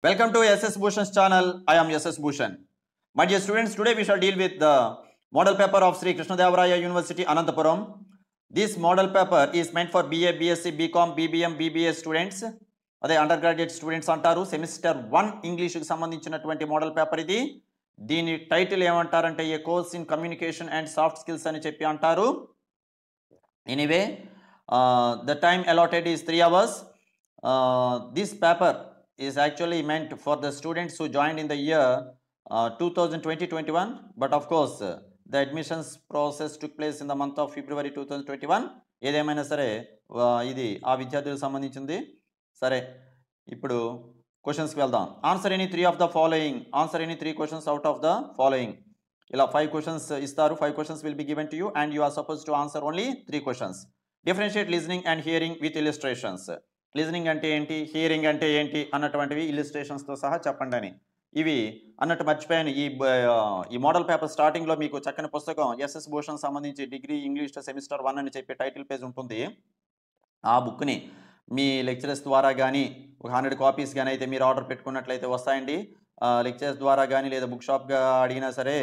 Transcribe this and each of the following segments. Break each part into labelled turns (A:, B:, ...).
A: Welcome to SS Bhushan's channel. I am SS Bhushan. My dear students, today we shall deal with the model paper of Sri Krishnadevaraya University, Anantapuram. This model paper is meant for BA, BSc, BCom, BBM, BBA students. అదే undergraduate students అంటారు. Semester 1 ఇంగ్లీష్కి సంబంధించినటువంటి model paper ఇది. దీని title ఏమంటారంటే a course in communication and soft skills అని చెప్పి అంటారు. Anyway the time allotted is 3 hours. This paper is actually meant for the students who joined in the year 2020-21, but of course the admissions process took place in the month of February 2021. ఏదేమైనా సరే ఇది ఆ విద్యార్థులకు సంబంధించింది. సరే, ఇప్పుడు క్వశ్చన్స్కి వెళ్దాం. Answer any 3 of the following. Answer any 3 questions out of the following. ఇలా 5 క్వశ్చన్స్ ఇస్తారు. 5 questions will be given to you and you are suppose to answer only 3 questions. Differentiate listening and hearing with illustrations. Listening అంటే ఏంటి, hearing అంటే ఏంటి అన్నటువంటివి ఇలిస్ట్రేషన్స్తో సహా చెప్పండి అని. ఇవి అన్నట్టు మర్చిపోయాను. ఈ మోడల్ పేపర్ స్టార్టింగ్లో మీకు చక్కని పుస్తకం ఎస్ఎస్ భూషణ్ సంబంధించి డిగ్రీ ఇంగ్లీష్ సెమిస్టర్ 1 అని చెప్పి టైటిల్ పేజ్ ఉంటుంది. ఆ బుక్ని మీ లెక్చరర్స్ ద్వారా కానీ ఒక 100 కాపీస్ కానీ అయితే మీరు ఆర్డర్ పెట్టుకున్నట్లయితే వస్తాయండి. లెక్చరర్స్ ద్వారా కానీ లేదా బుక్ షాప్గా అడిగినా సరే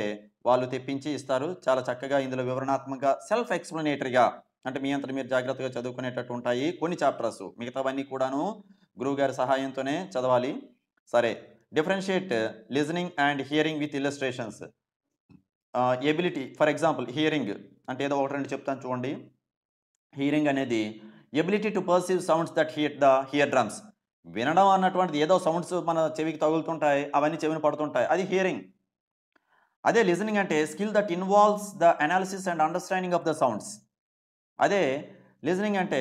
A: వాళ్ళు తెప్పించి ఇస్తారు. చాలా చక్కగా ఇందులో వివరణాత్మకంగా సెల్ఫ్ ఎక్స్ప్లెనేటరీగా, అంటే మీ అంతా మీరు జాగ్రత్తగా చదువుకునేటట్టు ఉంటాయి కొన్ని చాప్టర్స్. మిగతావన్నీ కూడాను గురువు గారి సహాయంతోనే చదవాలి. సరే, differentiate listening and hearing with illustrations. Ability, for example hearing అంటే ఏదో ఒకటి రెండు చెప్తాను చూడండి. హియరింగ్ అనేది ability to perceive sounds that here the here drums. వినడం అన్నటువంటిది ఏదో సౌండ్స్ మన చెవికి తగులుతుంటాయి, అవన్నీ చెవిని పడుతుంటాయి, అది హియరింగ్. అదే లిజనింగ్ అంటే skill that involves the analysis and understanding of the sounds. అదే లిజనింగ్ అంటే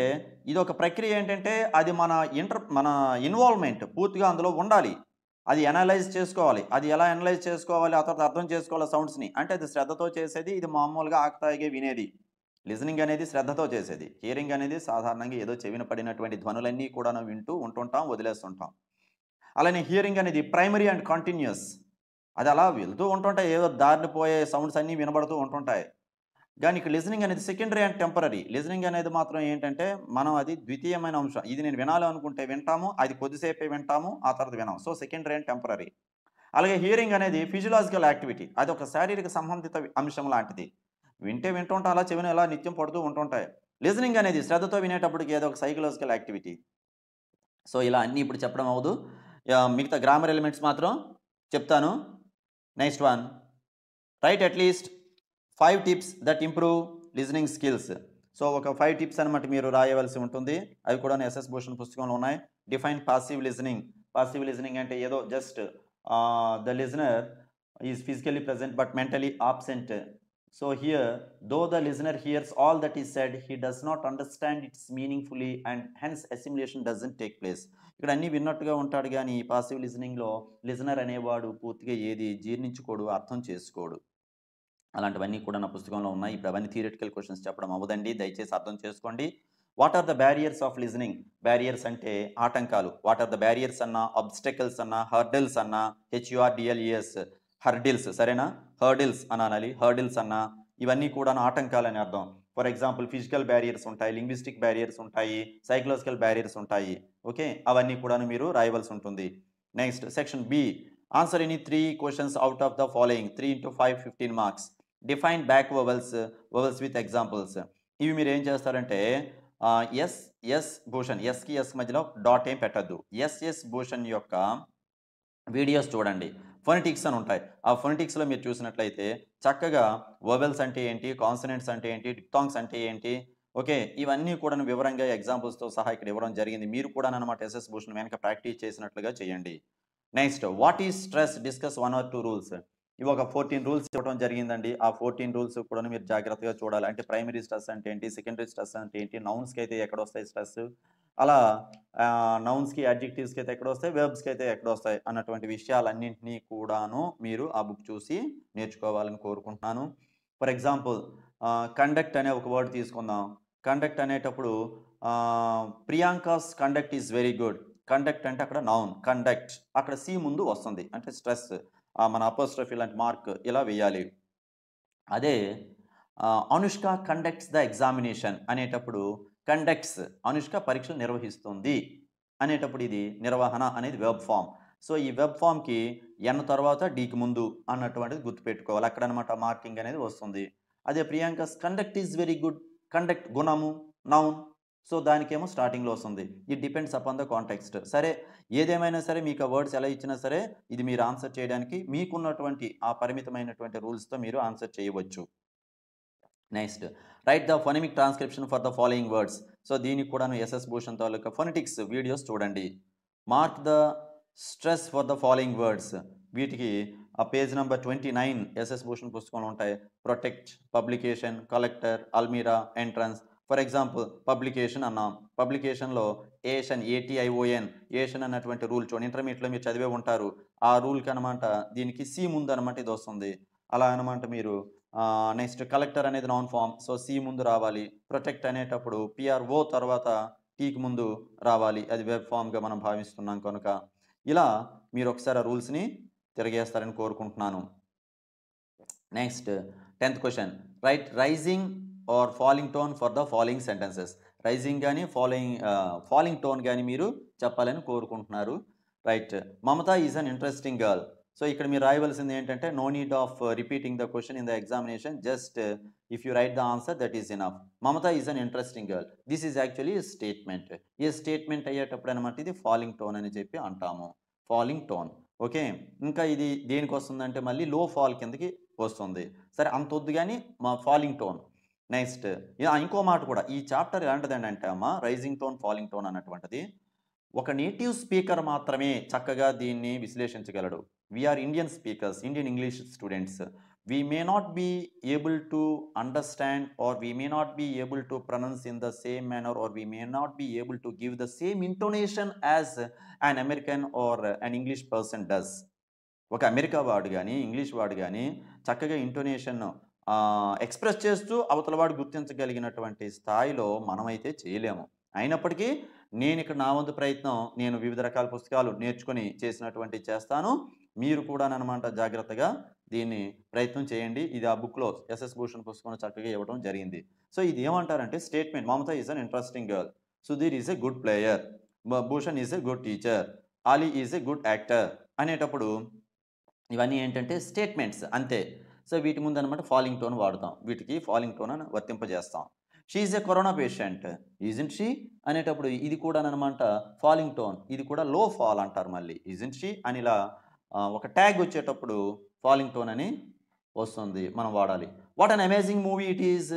A: ఇది ఒక ప్రక్రియ ఏంటంటే అది మన ఇన్వాల్వ్మెంట్ పూర్తిగా అందులో ఉండాలి. అది అనలైజ్ చేసుకోవాలి. అది ఎలా అనలైజ్ చేసుకోవాలి, ఆ తర్వాత అర్థం చేసుకోవాలి సౌండ్స్ని. అంటే అది శ్రద్ధతో చేసేది, ఇది మామూలుగా ఆకతాయిగా వినేది. లిజనింగ్ అనేది శ్రద్ధతో చేసేది. హియరింగ్ అనేది సాధారణంగా ఏదో చెవిన పడినటువంటి ధ్వనులన్నీ కూడా వింటూ ఉంటుంటాం, వదిలేస్తుంటాం. అలానే హియరింగ్ అనేది ప్రైమరీ అండ్ కంటిన్యూస్. అది అలా వెళ్తూ ఉంటుంటాయి, ఏదో దారిని పోయే సౌండ్స్ అన్నీ వినబడుతూ ఉంటుంటాయి. కానీ ఇక్కడ లిజనింగ్ అనేది సెకండరీ అండ్ టెంపరీ. లిజనింగ్ అనేది మాత్రం ఏంటంటే మనం అది ద్వితీయమైన అంశం. ఇది నేను వినాలి అనుకుంటే వింటాము, అది కొద్దిసేపే వింటాము, ఆ తర్వాత వినాము. So secondary and temporary. అలాగే హియరింగ్ అనేది ఫిజియలాజికల్ యాక్టివిటీ. అది ఒక శారీరక సంబంధిత అంశం లాంటిది. వింటే వింటుంటా అలా చెవిని అలా నిత్యం పడుతూ ఉంటుంటాయి. లిజనింగ్ అనేది శ్రద్ధతో వినేటప్పటికి ఏదో ఒక సైకలాజికల్ యాక్టివిటీ. సో ఇలా అన్నీ ఇప్పుడు చెప్పడం అవ్వదు. మిగతా గ్రామర్ ఎలిమెంట్స్ మాత్రం చెప్తాను. Next one, right at least 5 tips that improve listening skills. So ఒక 5 టిప్స్ అనమాట మీరు రాయవలసి ఉంటుంది. అవి కూడా ఎస్ఎస్ భూషణ్ పుస్తకంలో ఉన్నాయి. Define passive listening. Passive listening అంటే ఏదో just the listener is physically present but mentally absent. So here, though the listener hears all that is said, he does not understand it meaningfully and hence assimilation doesn't take place. ఇక్కడ అన్నీ విన్నట్టుగా ఉంటాడు కానీ passive లిజనింగ్లో listener అనేవాడు పూర్తిగా ఏది జీర్ణించుకోడు, అర్థం చేసుకోడు. అలాంటివన్నీ కూడా నా పుస్తకంలో ఉన్నాయి. ఇప్పుడు అవన్నీ థియరిటికల్ క్వశ్చన్స్ చెప్పడం అవ్వదండి, దయచేసి అర్థం చేసుకోండి. What are the barriers of listening? Barriers అంటే ఆటంకాలు. వాట్ ఆర్ ద బ్యారియర్స్ అన్నా, ఆబ్స్టకల్స్ అన్నా, హర్డిల్స్ అన్నా, HURDLES హర్డిల్స్, సరేనా? హర్డిల్స్ అనాలి, హర్డిల్స్ అన్నా ఇవన్నీ కూడా ఆటంకాలని అర్థం. ఫర్ ఎగ్జాంపుల్ ఫిజికల్ బ్యారియర్స్ ఉంటాయి, లింగ్విస్టిక్ బ్యారియర్స్ ఉంటాయి, సైకలాజికల్ బ్యారియర్స్ ఉంటాయి. ఓకే, అవన్నీ కూడా మీరు రాయవలసి ఉంటుంది. Next section B, answer any 3 questions out of the following. 3 into 5 15 marks. Define back vowels, vowels with examples. ఇవి మీరు ఏం చేస్తారంటే ఎస్ భూషణ్, ఎస్కి ఎస్ మధ్యలో డాట్ ఏం పెట్టద్దు. ఎస్ భూషణ్ యొక్క వీడియోస్ చూడండి. ఫొనెటిక్స్ అని ఉంటాయి. ఆ ఫొనెటిక్స్లో మీరు చూసినట్లయితే చక్కగా వోవెల్స్ అంటే ఏంటి, కాన్సనెంట్స్ అంటే ఏంటి, డిప్థాంగ్స్ అంటే ఏంటి, ఓకే, ఇవన్నీ కూడా వివరంగా ఎగ్జాంపుల్స్తో సహా ఇక్కడ ఇవ్వడం జరిగింది. మీరు కూడా అనమాట ఎస్ఎస్ భూషణ్ వెనక ప్రాక్టీస్ చేసినట్లుగా చేయండి. Next, what is stress? Discuss 1 or 2 rules. ఇవి ఒక 14 రూల్స్ ఇవ్వడం జరిగిందండి. ఆ 14 రూల్స్ కూడా మీరు జాగ్రత్తగా చూడాలి. అంటే ప్రైమరీ స్ట్రెస్ అంటే ఏంటి, సెకండరీ స్ట్రెస్ అంటే ఏంటి, నౌన్స్కి అయితే ఎక్కడ వస్తాయి స్ట్రెస్, అలా నౌన్స్కి అడ్జెక్టివ్స్కి అయితే ఎక్కడ వస్తాయి, వెర్బ్స్కి అయితే ఎక్కడ వస్తాయి అన్నటువంటి విషయాలన్నింటినీ కూడాను మీరు ఆ బుక్ చూసి నేర్చుకోవాలని కోరుకుంటున్నాను. ఫర్ ఎగ్జాంపుల్ కండక్ట్ అనే ఒక వర్డ్ తీసుకుందాం. కండక్ట్ అనేటప్పుడు Priyanka's conduct is very good. Conduct అంటే అక్కడ నౌన్, కండక్ట్ అక్కడ సి ముందు వస్తుంది, అంటే స్ట్రెస్, మన అపోస్ట్రఫీ లాంటి మార్క్ ఇలా వేయాలి. అదే అనుష్క కండక్ట్స్ ద ఎగ్జామినేషన్ అనేటప్పుడు కండక్ట్స్, అనుష్క పరీక్షలు నిర్వహిస్తుంది అనేటప్పుడు ఇది నిర్వహణ అనేది వెర్బ్ ఫామ్. సో ఈ వెబ్ ఫామ్కి ఎన్ తర్వాత డీకి ముందు అన్నటువంటిది గుర్తుపెట్టుకోవాలి. అక్కడ అనమాట మార్కింగ్ అనేది వస్తుంది. అదే Priyanka's conduct is very good, conduct గుణము నౌన్, సో దానికేమో స్టార్టింగ్లో వస్తుంది. It depends upon the context. సరే ఏదేమైనా సరే మీకు ఆ వర్డ్స్ ఎలా ఇచ్చినా సరే ఇది మీరు ఆన్సర్ చేయడానికి మీకున్నటువంటి ఆ పరిమితమైనటువంటి రూల్స్తో మీరు ఆన్సర్ చేయవచ్చు. Next write the phonemic transcription for the following words. So దీనికి కూడా ఎస్ఎస్ భూషణ్ తాలూకా ఫొనెటిక్స్ వీడియోస్ చూడండి. Mark the stress for the following words. వీటికి ఆ పేజ్ నెంబర్ 29 ఎస్ఎస్ భూషణ్ పుస్తకంలో ఉంటాయి. Protect, publication, collector, almirah, entrance. For example publication అన్నాం. పబ్లికేషన్లో ఏషన్, ఏటీఐఓఎన్, ఏషన్ అన్నటువంటి రూల్ చూడండి. ఇంటర్మీడియట్లో మీరు చదివే ఉంటారు. ఆ రూల్కి అనమాట దీనికి సి ముందు అనమాట ఇది వస్తుంది. అలా అనమాట మీరు నెక్స్ట్ కలెక్టర్ అనేది నాన్ ఫామ్, సో సి ముందు రావాలి. ప్రొటెక్ట్ అనేటప్పుడు పిఆర్ఓ తర్వాత టీకి ముందు రావాలి, అది వెబ్ ఫామ్గా మనం భావిస్తున్నాం కనుక. ఇలా మీరు ఒకసారి ఆ రూల్స్ని తిరిగేస్తారని కోరుకుంటున్నాను. Next 10th question, right rising or falling tone for the following sentences. Rising కానీ ఫాలింగ్ టోన్ కానీ మీరు చెప్పాలని కోరుకుంటున్నారు. Right, Mamata is an interesting girl. So ఇక్కడ మీరు రాయవలసింది ఏంటంటే no need of repeating the question in the examination, just if you write the answer that is enough. Mamata is an interesting girl, this is actually statement. ఈ statement అయ్యేటప్పుడు అనమాట ఇది falling tone అని చెప్పి అంటాము, ఫాలింగ్ టోన్. ఓకే, ఇంకా ఇది దేనికి వస్తుందంటే మళ్ళీ లో ఫాల్ కిందకి వస్తుంది. సరే అంత వద్దు కానీ మా ఫాలింగ్ టోన్. నెక్స్ట్ ఇంకో మాట కూడా, ఈ చాప్టర్ ఎలాంటిదండి అంటే అమ్మా రైజింగ్ టోన్, ఫాలింగ్ టోన్ అన్నటువంటిది ఒక నేటివ్ స్పీకర్ మాత్రమే చక్కగా దీన్ని విశ్లేషించగలడు. We are Indian speakers, Indian English students. We may not be able to understand, or we may not be able to pronounce in the same manner, or we may not be able to give the same intonation as an American or an English person does. ఒక America వాడు కానీ English వాడు కానీ చక్కగా intonation express చేస్తూ అవతల వాడు గుర్తించగలిగినటువంటి స్థాయిలో మనమైతే చేయలేము. అయినప్పటికీ నేను ఇక్కడ నా వంతు ప్రయత్నం, నేను వివిధ రకాల పుస్తకాలు నేర్చుకొని చేసినటువంటి చేస్తాను. మీరు కూడా అనమాట జాగ్రత్తగా దీన్ని ప్రయత్నం చేయండి. ఇది ఆ బుక్లో ఎస్ఎస్ భూషణ్ పుస్తకంలో చక్కగా ఇవ్వడం జరిగింది. సో ఇది ఏమంటారంటే statement, Mamata is an interesting girl, Sudheer is a good player, Bhushan is a good teacher, Ali is a good actor అనేటప్పుడు ఇవన్నీ ఏంటంటే స్టేట్మెంట్స్ అంతే. సో వీటి ముందు అనమాట ఫాలింగ్ టోన్ వాడతాం, వీటికి ఫాలింగ్ టోన్ అని వర్తింపజేస్తాం. She is a corona patient, isn't she అనేటప్పుడు ఇది కూడా అనమాట ఫాలింగ్ టోన్, ఇది కూడా లో ఫాల్ అంటారు మళ్ళీ, ఈజంట్ షీ అని ఇలా ఒక ట్యాగ్ వచ్చేటప్పుడు ఫాలింగ్ టోన్ అని వస్తుంది, మనం వాడాలి. What an amazing movie it is,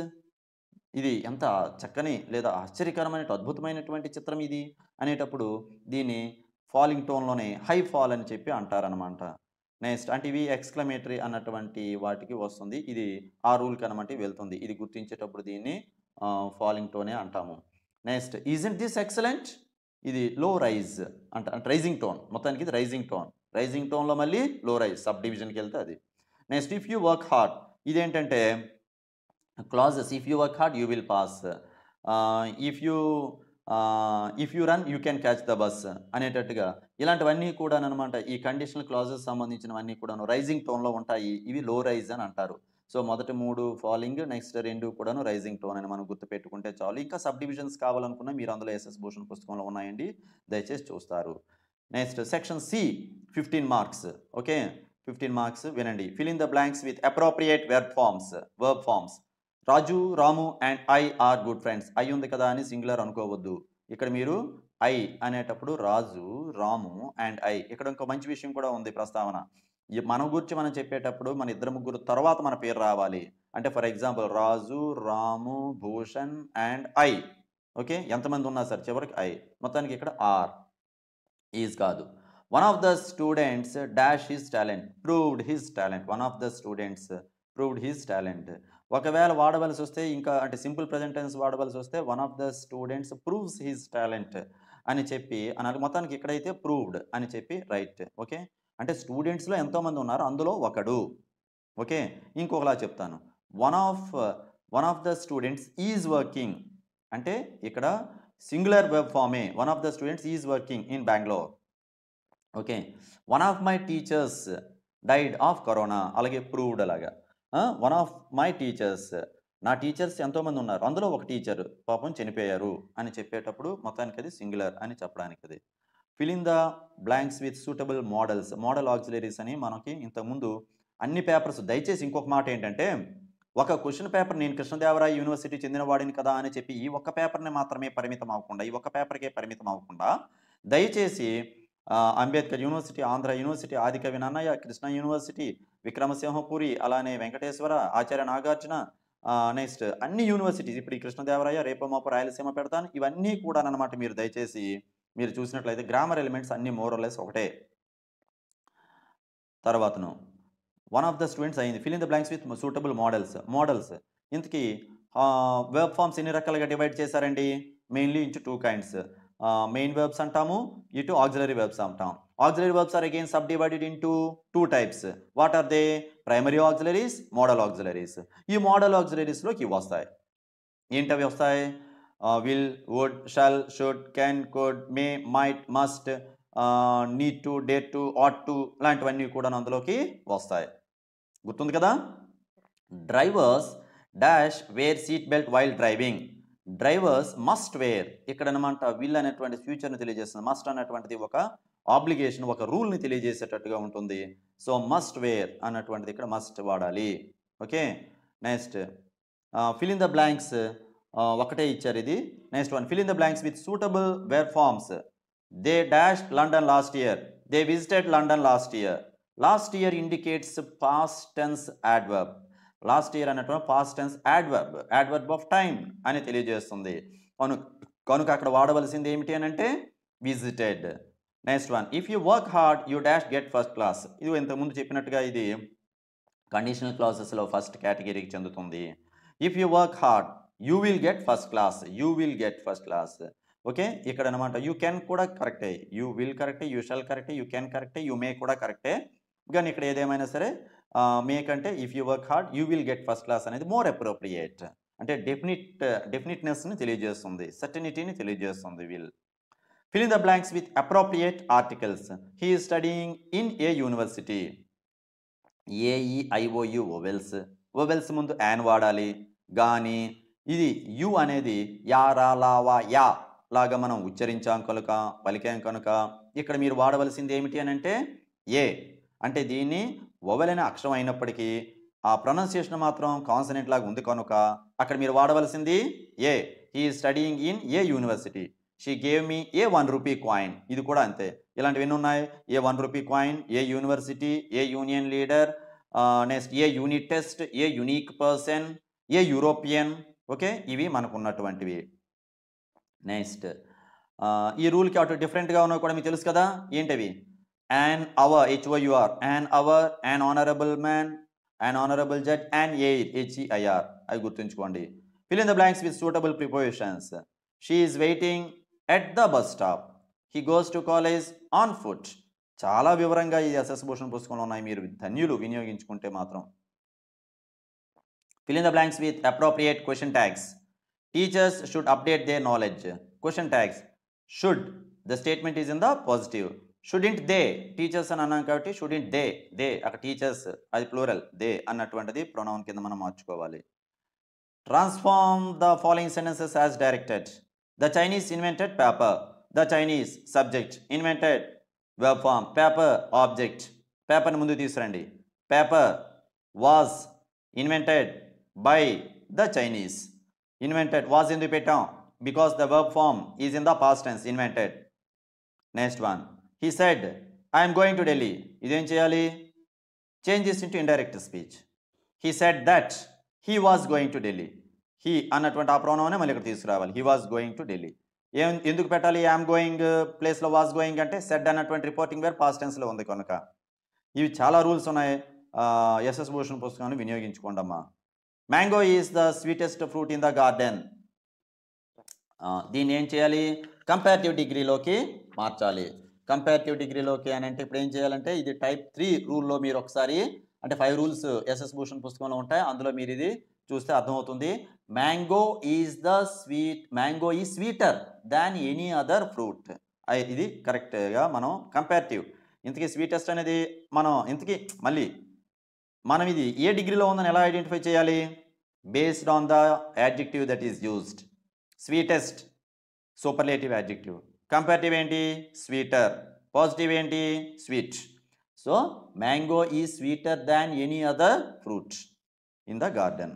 A: ఇది ఎంత చక్కని లేదా ఆశ్చర్యకరమైన అద్భుతమైనటువంటి చిత్రం ఇది అనేటప్పుడు దీన్ని ఫాలింగ్ టోన్లోనే హై ఫాల్ అని చెప్పి అంటారనమాట. నెక్స్ట్ అంటే ఇవి ఎక్స్క్లమేటరీ అన్నటువంటి వాటికి వస్తుంది, ఇది ఆ రూల్కి అనమాట వెళ్తుంది, ఇది గుర్తించేటప్పుడు దీన్ని ఫాలింగ్ టోనే అంటాము. నెక్స్ట్ ఈజంట్ దిస్ ఎక్సలెంట్, ఇది లో రైజ్ అంటే రైజింగ్ టోన్, మొత్తానికి ఇది రైజింగ్ టోన్. రైజింగ్ టోన్లో మళ్ళీ లో రైజ్ సబ్ డివిజన్కి వెళ్తే అది. Next if you work hard, ఇదేంటంటే clauses, if you work hard you will pass, if you run you can catch the bus అనేటట్టుగా ఇలాంటివన్నీ కూడా అనమాట ఈ కండిషనల్ క్లాజెస్ సంబంధించినవన్నీ కూడాను రైజింగ్ టోన్లో ఉంటాయి, ఇవి లో రైజ్ అని అంటారు. సో మొదటి 3 ఫాలింగ్, నెక్స్ట్ 2 కూడాను రైజింగ్ టోన్ అని మనం గుర్తుపెట్టుకుంటే చాలు. ఇంకా సబ్ డివిజన్స్ కావాలనుకున్నా మీరు అందులో ఎస్ఎస్ భూషణ్ పుస్తకంలో ఉన్నాయండి, దయచేసి చూస్తారు. Next section C 15 marks. Okay 15 marks వినండి. Fill in the blanks with appropriate verb forms. Raju, Ramu and I are good friends. I ఉంది కదా అని సింగులర్ అనుకోవద్దు. ఇక్కడ మీరు ఐ అనేటప్పుడు రాజు, రాము అండ్ ఐ. ఇక్కడ ఇంకో మంచి విషయం కూడా ఉంది ప్రస్తావన, మన గురించి మనం చెప్పేటప్పుడు మన 2-3 తర్వాత మన పేరు రావాలి. అంటే for example Raju, Ramu, Bhushan and I. Okay ఎంతమంది ఉన్నా సార్ చివరికి ఐ, మొత్తానికి ఇక్కడ ఆర్, ఈజ్ కాదు. One of the students dash his talent, proved his talent. One of the students proved his talent. ఒకవేళ వాడవలసి వస్తే ఇంకా అంటే సింపుల్ ప్రెజెంట్ టెన్స్ వాడవలసి వస్తే one of the students proves his talent అని చెప్పి అనాలి. మొత్తానికి ఇక్కడైతే ప్రూవ్డ్ అని చెప్పి రైట్. ఓకే అంటే స్టూడెంట్స్లో ఎంతోమంది ఉన్నారు, అందులో ఒకడు. ఓకే ఇంకొకలా చెప్తాను, one of the students is working అంటే ఇక్కడ సింగులర్ వెబ్ ఫామే, one of the students is working in Bengaluru. Okay one of my teachers died of corona, అలాగే ప్రూవ్డ్ అలాగా. వన్ ఆఫ్ మై టీచర్స్, నా టీచర్స్ ఎంతోమంది ఉన్నారు, అందులో ఒక టీచర్ పాపం చనిపోయారు అని చెప్పేటప్పుడు మొత్తానికి అది సింగులర్ అని చెప్పడానికి అది. Fill in the blanks with suitable models. Model auxiliaries అని మనకి ఇంతకుముందు అన్ని పేపర్స్. దయచేసి ఇంకొక మాట ఏంటంటే, ఒక క్వశ్చన్ పేపర్ నేను కృష్ణదేవరాయ యూనివర్సిటీ చెందిన వాడిని కదా అని చెప్పి ఈ ఒక్క పేపర్ని మాత్రమే పరిమితం అవ్వకుండా, ఈ ఒక్క పేపర్కే పరిమితం అవ్వకుండా, దయచేసి Ambedkar university, Andhra university, Adikavi Nannaya, Krishna university, Vikrama Simhapuri, అలానే వెంకటేశ్వర, ఆచార్య నాగార్జున, నెక్స్ట్ అన్ని యూనివర్సిటీస్, ఇప్పుడు ఈ కృష్ణదేవరాయ, రేపో మాపో రాయలసీమ పెడతాను, ఇవన్నీ కూడా అన్నమాట. మీరు దయచేసి మీరు చూసినట్లయితే గ్రామర్ ఎలిమెంట్స్ అన్ని మోరల్లెస్ ఒకటే. తర్వాతను వన్ ఆఫ్ ద స్టూడెంట్స్ అయింది fill in the blanks with suitable modals. ఇంతకీ వెర్బ్ ఫార్మ్స్ ఎన్ని రకాలుగా డివైడ్ చేశారండి? Mainly into 2 kinds. Main verbs అంటాము, ఇటు ఆక్సిలరీ వెర్బ్స్ అంటాం. Auxiliary verbs are again sub divided into 2 types. What are they? Primary auxiliaries, modal auxiliaries. ఈ modal ఆక్సిలరీస్లోకి ఇవి వస్తాయి. ఏంటవి వస్తాయి? Will, would, shall, should, can, could, may, might, must, need to, dare to, ought to, లాంటివన్నీ కూడా అందులోకి వస్తాయి. గుర్తుంది కదా? Drivers dash wear seat belt while driving. Drivers must wear. ఇక్కడ అనమాట విల్ అనేటువంటి ఫ్యూచర్ని తెలియజేస్తుంది. మస్ట్ అనేటువంటిది ఒక ఆబ్లిగేషన్, ఒక రూల్ని తెలియజేసేటట్టుగా ఉంటుంది. సో మస్ట్ వేర్ అన్నటువంటిది ఇక్కడ మస్ట్ వాడాలి. Okay, next fill in the blanks ఒకటే ఇచ్చారు ఇది. Next one, fill in the blanks with suitable verb forms. They dash London last year. They visited London last year. Last year indicates past tense adverb. Last year అనేటువంటి past tense adverb of time అని తెలియజేస్తుంది. కనుక అక్కడ వాడవలసింది ఏమిటి అని అంటే visited. Next one, if you work hard you dash get first class. ఇది ఇంతకుముందు చెప్పినట్టుగా ఇది కండిషనల్ క్లాసెస్లో ఫస్ట్ కేటగిరీకి చెందుతుంది. If you work hard you will get first class. You will get first class. Okay, ఇక్కడ అనమాట యూ కెన్ కూడా కరెక్టే, యూ విల్ కరెక్టే, యూ షల్ కరెక్టే, యూ కెన్ కరెక్టే, యూ మే కూడా కరెక్టే. కానీ ఇక్కడ ఏదేమైనా సరే మే కంటే if you work hard you will get first class అనేది మోర్ అప్రోప్రియేట్. అంటే డెఫినిట్నెస్ని తెలియజేస్తుంది, సర్టనిటీని తెలియజేస్తుంది. Will. Fill in the blanks with appropriate articles. He is studying in a university. AEIOU vowels. Vowels ముందు యాన్ వాడాలి. కానీ ఇది యు అనేది యా, రా, లా, వా, యా లాగా మనం ఉచ్చరించాం కనుక, పలికాం కనుక ఇక్కడ మీరు వాడవలసింది ఏమిటి అని అంటే ఏ. అంటే దీన్ని వొవెల్ అనే అక్షరం అయినప్పటికీ ఆ ప్రొనౌన్సియేషన్ మాత్రం కాన్సనెంట్ లాగా ఉంది కనుక అక్కడ మీరు వాడవలసింది a. He is studying in a university. She gave me a 1 rupee coin. ఇది కూడా అంతే. ఇలాంటివి ఎన్ని ఉన్నాయి? A 1 rupee coin, a university, a union leader, next a unit test, a unique person, a European. Okay, ఇవి మనకు ఉన్నటువంటివి. Next ఈ రూల్కి అటు డిఫరెంట్గా ఉన్నవి కూడా మీకు తెలుసు కదా. ఏంటవి? an hour, HOUR, an hour, an honorable man, an honorable judge, an heir, HEIR. అవి గుర్తుంచుకోండి. fill in the blanks with suitable prepositions. She is waiting at the bus stop. He goes to college on foot. చాలా వివరంగా ఈ SS Bhushan పుస్తకంలో ఉన్నాయి, మీరు ధన్యులు వినియోగించుకుంటే మాత్రం. fill in the blanks with appropriate question tags. Teachers should update their knowledge. Question tags. Should, the statement is in the positive. షుడింట్ దే, టీచర్స్ అని అన్నాం కాబట్టి షుడింట్ దే అక్కడ టీచర్స్ అది ప్లూరల్, దే అన్నటువంటిది ప్రొనౌన్ కింద మనం మార్చుకోవాలి. Transform the following sentences as directed. The Chinese invented paper. The Chinese subject, invented verb form, paper object. పేపర్ని ముందు తీసుకురండి. Paper was invented by the Chinese. Invented was ఎందుకు పెట్టాం? Because the verb form is in the past tense, invented. Next one, he said I am going to Delhi. ఇదేం చేయాలి? Change this into indirect speech. he said that he was going to Delhi. he అన్నటువంటి ఆ pronoun మళ్ళీ ఇక్కడ తీసుకురావాలి. he was going to Delhi. ఎందుకు పెట్టాలి? I'm going ప్లేస్లో వాజ్ గోయింగ్ అంటే సెడ్ అన్నటువంటి రిపోర్టింగ్ వేర్ పాస్ట్ టెన్స్లో ఉంది కనుక. ఇవి చాలా రూల్స్ ఉన్నాయి. ఎస్ఎస్ భూషణ్ పుస్తకాన్ని వినియోగించుకోండి అమ్మా. Mango is the sweetest fruit in the garden. దీన్ని ఏం చేయాలి? కంపారిటివ్ డిగ్రీలోకి మార్చాలి. కంపారిటివ్ డిగ్రీలోకి అని అంటే ఇప్పుడు ఏం చేయాలంటే ఇది టైప్ 3 రూల్లో మీరు ఒకసారి అంటే 5 రూల్స్ ఎస్ఎస్ భూషణ్ పుస్తకంలో ఉంటాయి, అందులో మీరు ఇది చూస్తే అర్థమవుతుంది. Mango is sweeter than any other fruit. ఇది కరెక్ట్గా మనం కంపారిటివ్. ఇంతకీ స్వీటెస్ట్ అనేది మనం ఇది ఏ డిగ్రీలో ఉందని ఎలా ఐడెంటిఫై చేయాలి? Based on the adjective that is used. Sweetest superlative adjective, comparative ఏంటి స్వీటర్, పాజిటివ్ ఏంటి sweet. So mango is sweeter than any other fruit in the garden.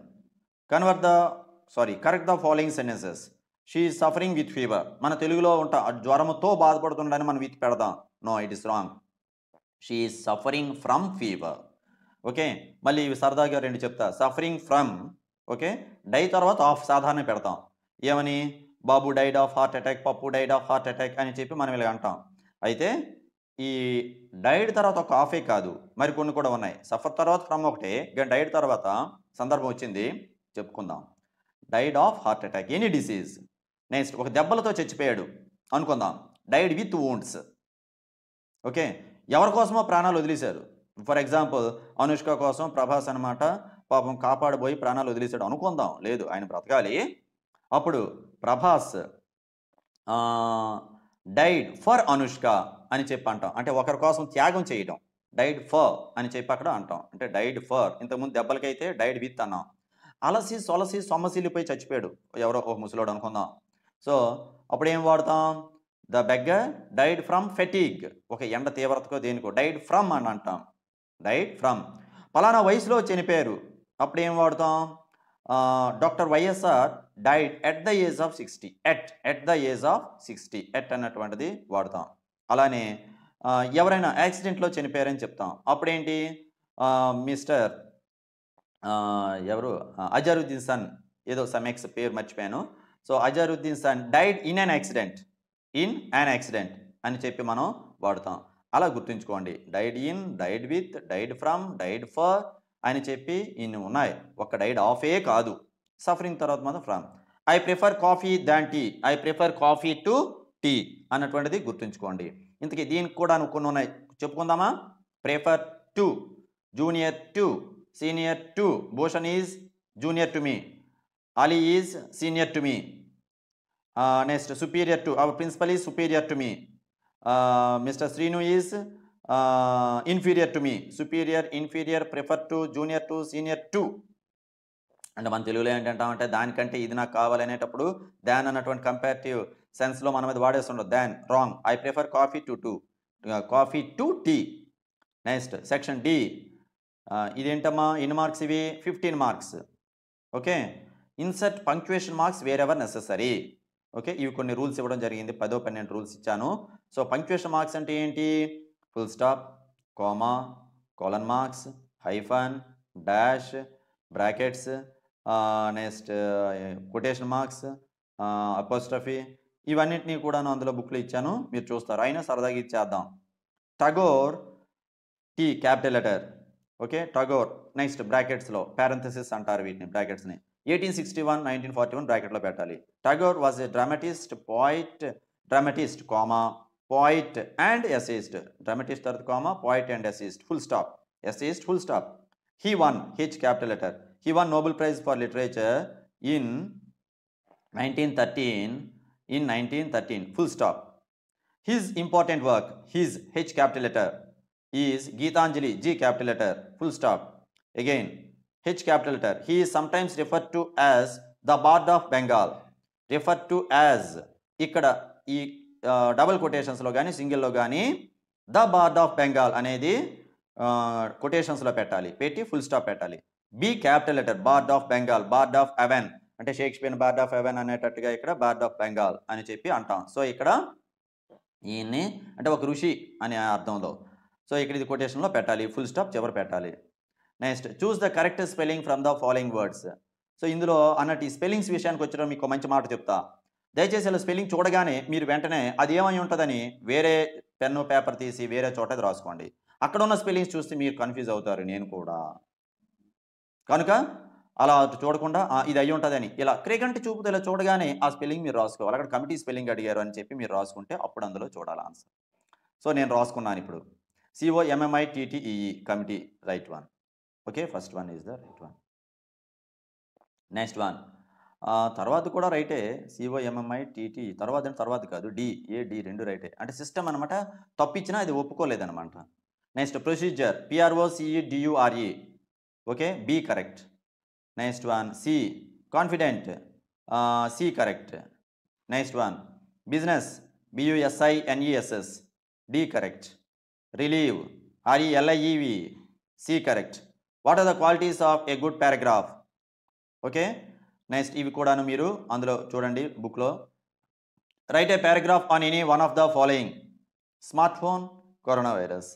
A: Correct the following sentences. She is suffering with fever. మన తెలుగులో జ్వరముతో బాధపడుతుండని మనం with పెడదాం. No, it is wrong. She is suffering from fever. Okay, మళ్ళీ ఇవి సరదాగా రెండు చెప్తా. సఫరింగ్ ఫ్రమ్, ఓకే, డై తర్వాత ఆఫ్ సాధారణ పెడతాం. ఏమని బాబు డైడ్ ఆఫ్ హార్ట్ అటాక్, పప్పు డైడ్ ఆఫ్ హార్ట్ అటాక్ అని చెప్పి మనం ఇలా అంటాం. అయితే ఈ డైడ్ తర్వాత ఒక ఆఫే కాదు, మరి కొన్ని కూడా ఉన్నాయి. సఫర్ తర్వాత ఫ్రమ్ ఒకటే, డైడ్ తర్వాత సందర్భం వచ్చింది చెప్పుకుందాం. Died of heart attack, any disease. Next ఒక దెబ్బలతో చచ్చిపోయాడు అనుకుందాం, డైడ్ విత్ వూండ్స్. ఓకే, ఎవరి కోసమో ప్రాణాలు వదిలేశారు. ఫర్ ఎగ్జాంపుల్ అనుష్క కోసం ప్రభాస్ అనమాట పాపం కాపాడబోయి ప్రాణాలు వదిలేశాడు అనుకుందాం, లేదు ఆయన బ్రతకాలి. అప్పుడు ప్రభాస్ డైడ్ ఫర్ అనుష్క అని చెప్పి అంటాం, అంటే ఒకరి కోసం త్యాగం చేయడం. డైడ్ ఫర్ అని చెప్పి అక్కడ అంటాం, అంటే డైడ్ ఫర్. ఇంతకుముందు దెబ్బలకైతే డైడ్ విత్ అన్నాం. అలసి సొలసి సొమ్మసిల్లిపోయి చచ్చిపోయాడు ఎవరో ఒక ముసలోడు అనుకుందాం. సో అప్పుడు ఏం వాడతాం, the beggar died from fatigue. ఒక ఎండ తీవ్రతకో దేనికో డైడ్ ఫ్రమ్ అని అంటాం, డైడ్ ఫ్రమ్. పలానా వయసులో చనిపోయారు, అప్పుడు ఏం వాడతాం, doctor YSR died at the age of 60. At the age of 60 at అన్నటువంటిది వాడతాం. అలానే ఎవరైనా యాక్సిడెంట్లో చనిపోయారని చెప్తాం, అప్పుడేంటి మిస్టర్ ఎవరు అజరుద్దీన్ సన్, ఏదో సమెక్స్ పేరు మర్చిపోయాను. So Azharuddin son died in an accident, in an accident అని చెప్పి మనం వాడతాం. అలా గుర్తుంచుకోండి, died in, died with, died from, died for అని చెప్పి ఇన్ని ఉన్నాయి. ఒక డైడ్ ఆఫే కాదు, సఫరింగ్ తర్వాత మాత్రం from. I prefer coffee than tea, I prefer coffee to tea అన్నటువంటిది గుర్తుంచుకోండి. ఇంతకీ దీనికి కూడా కొన్ని ఉన్నాయి, చెప్పుకుందామా. Prefer to, junior to, senior to. Bhushan is junior to me, Ali is senior to me. Next, superior to, our principal is superior to me. Mr. Srinu is inferior to me. Superior, inferior, prefer to, junior to, senior to. అంటే మన తెలుగులో ఏంటంటామంటే దానికంటే ఇది నాకు కావాలనేటప్పుడు దాన్ అన్నటువంటి comparative సెన్స్లో మనం అది వాడేస్తుండదు. Than wrong. I prefer coffee coffee to tea. Next section D. ఇదేంటమ్మా ఎన్ని మార్క్స్ ఇవి, 15 marks. Okay, insert punctuation marks wherever necessary. Okay, ఇవి కొన్ని రూల్స్ ఇవ్వడం జరిగింది, 10-12 రూల్స్ ఇచ్చాను. సో పంక్చుయేషన్ మార్క్స్ అంటే ఏంటి, full stop, comma, colon marks, hyphen, dash, brackets, next quotation marks, apostrophe, ఇవన్నిటినీ కూడా అందులో బుక్లో ఇచ్చాను, మీరు చూస్తారు. అయినా సరదాగా ఇచ్చేద్దాం. Tagore, T capital letter. Okay, Tagore. Next బ్రాకెట్స్లో పారెంథసిస్ అంటారు వీటిని, బ్రాకెట్స్ని. 1861, 1941 బ్రాకెట్లో పెట్టాలి. Tagore was a dramatist, comma, poet and essayist. Dramatist తర్వాత comma, poet and essayist, full stop, essayist full stop. He won, H capital letter. He won Nobel prize for literature in 1913, full stop. His important work, his, H capital letter, is Geetanjali, G capital letter, full stop. Again, H capital letter. He is sometimes referred to as the Bard of Bengal. Referred to as, ఇక్కడ ఈ double కొటేషన్స్లో కానీ సింగిల్లో కానీ the bard of Bengal అనేది కొటేషన్స్లో పెట్టాలి, పెట్టి full stop పెట్టాలి. B capital letter, bard of Bengal, bard of Avon అంటే షేక్స్పియర్ బార్డ్ ఆఫ్ అవెన్ అనేటట్టుగా ఇక్కడ బార్డ్ ఆఫ్ బెంగాల్ అని చెప్పి అంటాం. సో ఇక్కడ ఈయన్ని అంటే ఒక ఋషి అనే అర్థంలో. సో ఇక్కడ ఇది కొటేషన్లో పెట్టాలి, ఫుల్ స్టాప్ చివరి పెట్టాలి. Next, choose the correct spelling from the following words. So ఇందులో అన్నట్టు ఈ స్పెల్లింగ్స్ విషయానికి వచ్చడం మీకు మంచి మాట చెప్తా. దయచేసి ఇలా స్పెల్లింగ్ చూడగానే మీరు వెంటనే అది ఏమై ఉంటుందని వేరే పెన్ను పేపర్ తీసి వేరే చోట రాసుకోండి. అక్కడ ఉన్న స్పెల్లింగ్స్ చూస్తే మీరు కన్ఫ్యూజ్ అవుతారు, నేను కూడా. కనుక అలా చూడకుండా ఇది అయ్యి ఉంటుందని ఇలా క్రేకంటి చూపుతో ఇలా చూడగానే ఆ స్పెల్లింగ్ మీరు రాసుకోవాలి. అక్కడ కమిటీ స్పెల్లింగ్ అడిగారు అని చెప్పి మీరు రాసుకుంటే అప్పుడు అందులో చూడాలి ఆన్సర్. సో నేను రాసుకున్నాను ఇప్పుడు, COMMITTEE committee, right one. Okay, first one is the right one. Next one తర్వాత కూడా రైటే, COMMITTE తర్వాత కాదు, DAD రెండు రైటే, అంటే సిస్టమ్ అనమాట. తప్పిచ్చినా అది ఒప్పుకోలేదనమాట. Next procedure, PROCEDURE. Okay, B correct. Next one C confident, C correct. Next one business, BUSINESS, D correct. Relieve, RELIEV, C correct. What are the qualities of a good paragraph? Okay, next ఇవి కూడాను మీరు అందులో చూడండి బుక్లో. Right A paragraph on any one of the following. Smart phone, corona virus.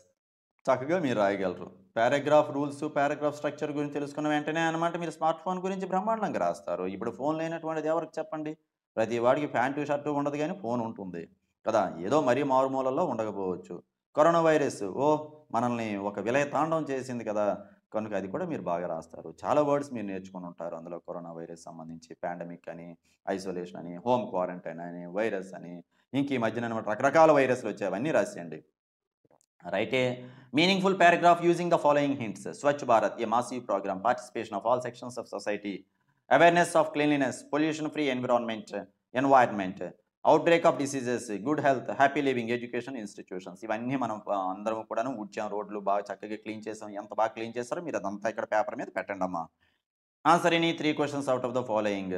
A: చక్కగా మీరు రాయగలరు. Paragraph rules, paragraph structure గురించి తెలుసుకున్న వెంటనే అనమాట మీరు స్మార్ట్ ఫోన్ గురించి బ్రహ్మాండంగా రాస్తారు. ఇప్పుడు ఫోన్ లేనటువంటిది ఎవరికి చెప్పండి? ప్రతి వాడికి ప్యాంటు షర్టు ఉండదు కానీ ఫోన్ ఉంటుంది కదా, ఏదో మరీ మారుమూలల్లో ఉండకపోవచ్చు. కరోనా వైరస్ మనల్ని ఒక విలయ తాండవం చేసింది కదా, కనుక అది కూడా మీరు బాగా రాస్తారు. చాలా వర్డ్స్ మీరు నేర్చుకుని ఉంటారు అందులో. కరోనా వైరస్ సంబంధించి పాండమిక్ అని, ఐసోలేషన్ అని, హోమ్ క్వారంటైన్ అని, వైరస్ అని, ఇంక ఈ మధ్యన అనమాట రకరకాల వైరస్లు వచ్చాయి, అవన్నీ రాసేయండి. Write a meaningful paragraph using the following hints. Swachh Bharat, a massive program, participation of all sections of society, awareness of cleanliness, pollution-free environment, outbreak of diseases, good health, happy living, education institutions. ఇవన్నీ మనం అందరం కూడాను ఊడ్చాం, రోడ్లు బాగా చక్కగా clean చేసాం. ఎంత బాగా క్లీన్ చేస్తారో మీరు అదంతా ఇక్కడ పేపర్ మీద పెట్టండి అమ్మా. Answer any 3 questions out of the following.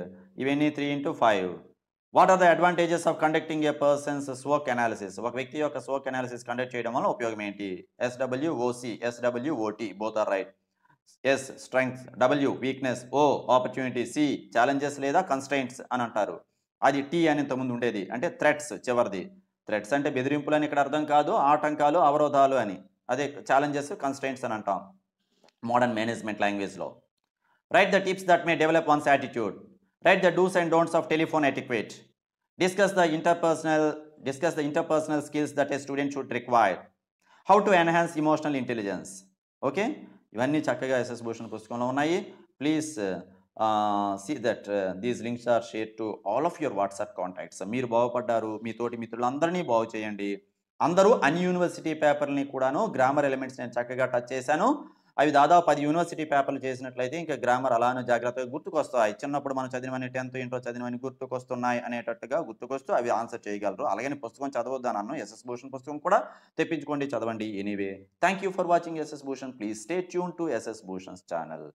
A: ఇవన్నీ 3 into 5. What are the advantages of conducting a person's స్వోక్ అనాలిసిస్? ఒక వ్యక్తి యొక్క స్వోక్ అనాలిసిస్ కండక్ట్ చేయడం వల్ల ఉపయోగం ఏంటి? SWOC, SWOT both are right. S strength, W weakness, O opportunity, C challenges లేదా కన్స్ట్రైంట్స్ అని అంటారు. అది T అని ఇంతకుముందు ఉండేది, అంటే థ్రెట్స్ చివరిది. థ్రెట్స్ అంటే బెదిరింపులు అని ఇక్కడ అర్థం కాదు, ఆటంకాలు, అవరోధాలు అని. అదే ఛాలెంజెస్, కన్స్ట్రైంట్స్ అని అంటాం మోడర్న్ మేనేజ్మెంట్ లాంగ్వేజ్లో. Right the tips that may develop once attitude. Write the do's and don'ts of telephone etiquette. Discuss the interpersonal skills that a student should require. How to enhance emotional intelligence. Okay? ఇవన్నీ చక్కగా SS Bhushan పుస్తకంలో ఉన్నాయి. Please see that these links are shared to all of your WhatsApp contacts. మీరు బాగుపడ్డారు, మీ తోటి మిత్రులందరినీ బాగు చేయండి. అందరూ అన్ని యూనివర్సిటీ పేపర్ని కూడాను గ్రామర్ ఎలిమెంట్స్ నేను చక్కగా టచ్ చేశాను. అవి దాదాపు 10 యూనివర్సిటీ పేపర్లు చేసినట్లయితే ఇంకా గ్రామర్ అలానే జాగ్రత్తగా గుర్తుకొస్తాయి. చిన్నప్పుడు మనం చదివినవన్నీ 10th ఇంటర్ చదివినవన్నీ గుర్తుకొస్తున్నాయి అనేటట్టుగా గుర్తుకొస్తూ అవి ఆన్సర్ చేయగలరు. అలాగని పుస్తకం చదవద్దు అన్నాను. ఎస్ఎస్ భూషణ్ పుస్తకం కూడా తెప్పించుకోండి, చదవండి. Anyway, thank you for watching SS Bhushan. Please stay tune to SS Bhushan's channel.